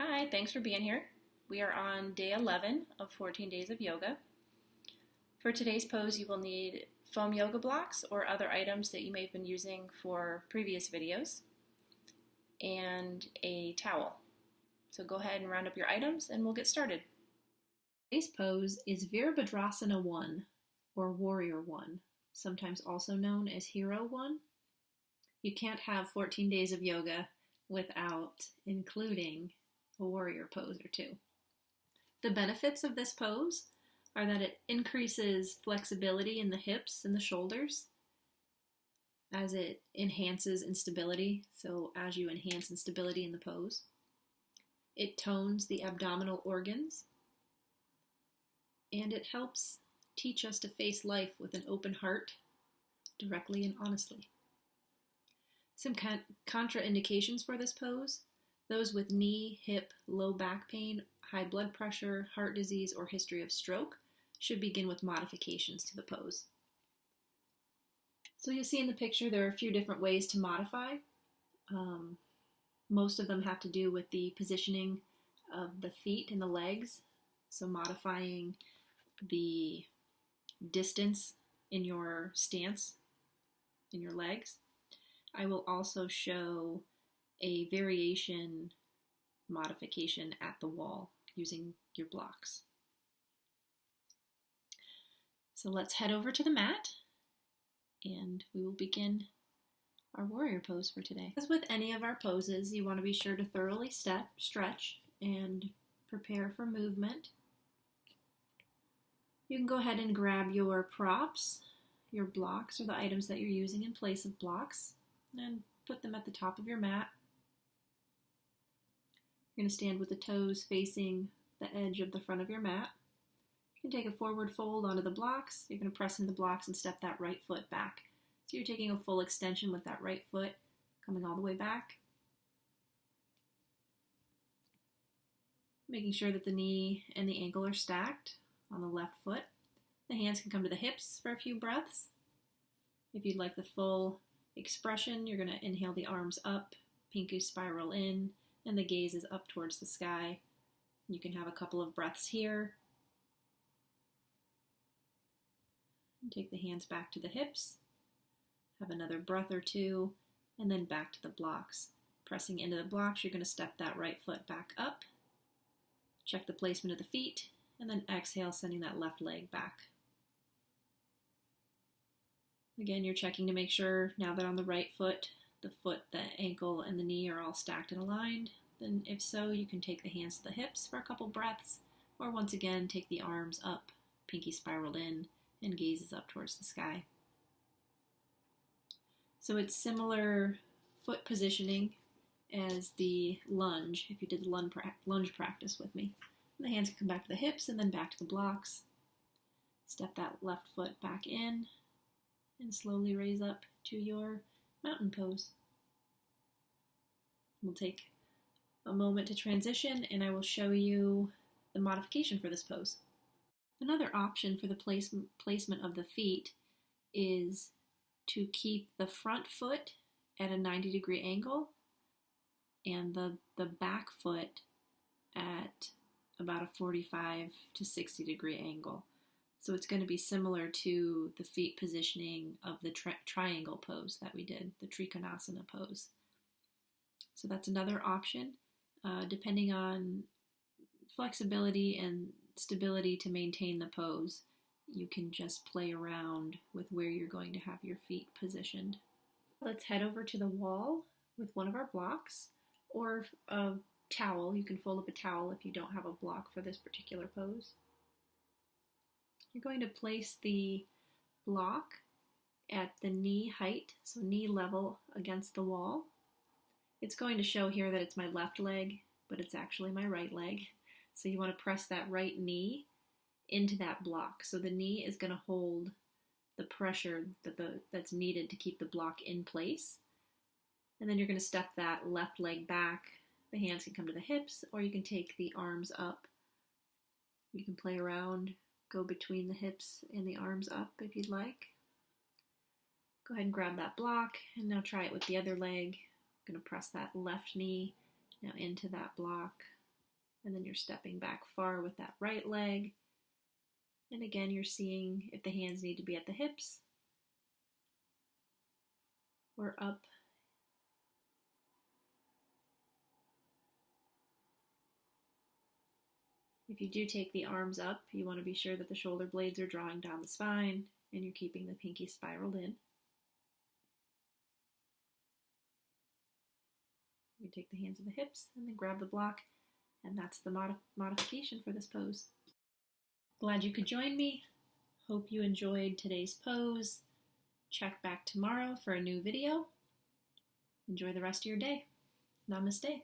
Hi, thanks for being here. We are on day 11 of 14 days of yoga. For today's pose, you will need foam yoga blocks or other items that you may have been using for previous videos, and a towel. So go ahead and round up your items and we'll get started. Today's pose is Virabhadrasana 1 or Warrior 1, sometimes also known as Hero 1. You can't have 14 days of yoga without including a warrior pose or two. The benefits of this pose are that it increases flexibility in the hips and the shoulders as it enhances instability. So as you enhance instability in the pose, it tones the abdominal organs, and it helps teach us to face life with an open heart, directly and honestly. Some contraindications for this pose: those with knee, hip, low back pain, high blood pressure, heart disease, or history of stroke should begin with modifications to the pose. So you'll see in the picture there are a few different ways to modify. Most of them have to do with the positioning of the feet and the legs, so modifying the distance in your stance in your legs. I will also show a variation modification at the wall using your blocks. So let's head over to the mat and we will begin our warrior pose for today. As with any of our poses, you want to be sure to thoroughly stretch and prepare for movement. You can go ahead and grab your props, your blocks, or the items that you're using in place of blocks, and put them at the top of your mat. You're going to stand with the toes facing the edge of the front of your mat. You can take a forward fold onto the blocks. You're going to press into the blocks and step that right foot back. So you're taking a full extension with that right foot coming all the way back. Making sure that the knee and the ankle are stacked on the left foot. The hands can come to the hips for a few breaths. If you'd like the full expression, you're going to inhale the arms up, pinky spiral in, and the gaze is up towards the sky. You can have a couple of breaths here. Take the hands back to the hips. Have another breath or two, and then back to the blocks. Pressing into the blocks, you're going to step that right foot back up. Check the placement of the feet, and then exhale, sending that left leg back. Again, you're checking to make sure now that on the right foot, the foot, the ankle, and the knee are all stacked and aligned. Then if so, you can take the hands to the hips for a couple breaths, or once again, take the arms up, pinky spiraled in, and gazes up towards the sky. So it's similar foot positioning as the lunge, if you did the lunge practice with me. And the hands can come back to the hips and then back to the blocks. Step that left foot back in and slowly raise up to your mountain pose. We'll take a moment to transition and I will show you the modification for this pose. Another option for the placement of the feet is to keep the front foot at a 90-degree angle and the back foot at about a 45 to 60-degree angle. So it's going to be similar to the feet positioning of the triangle pose that we did, the Trikonasana pose. So that's another option, depending on flexibility and stability to maintain the pose. You can just play around with where you're going to have your feet positioned. Let's head over to the wall with one of our blocks or a towel. You can fold up a towel if you don't have a block for this particular pose. You're going to place the block at the knee height, so knee level against the wall. It's going to show here that it's my left leg, but it's actually my right leg. So you want to press that right knee into that block. So the knee is going to hold the pressure that's needed to keep the block in place. And then you're going to step that left leg back. The hands can come to the hips, or you can take the arms up. You can play around, go between the hips and the arms up if you'd like. Go ahead and grab that block, and now try it with the other leg. I'm going to press that left knee now into that block. and then you're stepping back far with that right leg. And again, you're seeing if the hands need to be at the hips or up. If you do take the arms up, you want to be sure that the shoulder blades are drawing down the spine and you're keeping the pinky spiraled in. You take the hands at the hips and then grab the block, and that's the modification for this pose. Glad you could join me. Hope you enjoyed today's pose. Check back tomorrow for a new video. Enjoy the rest of your day. Namaste.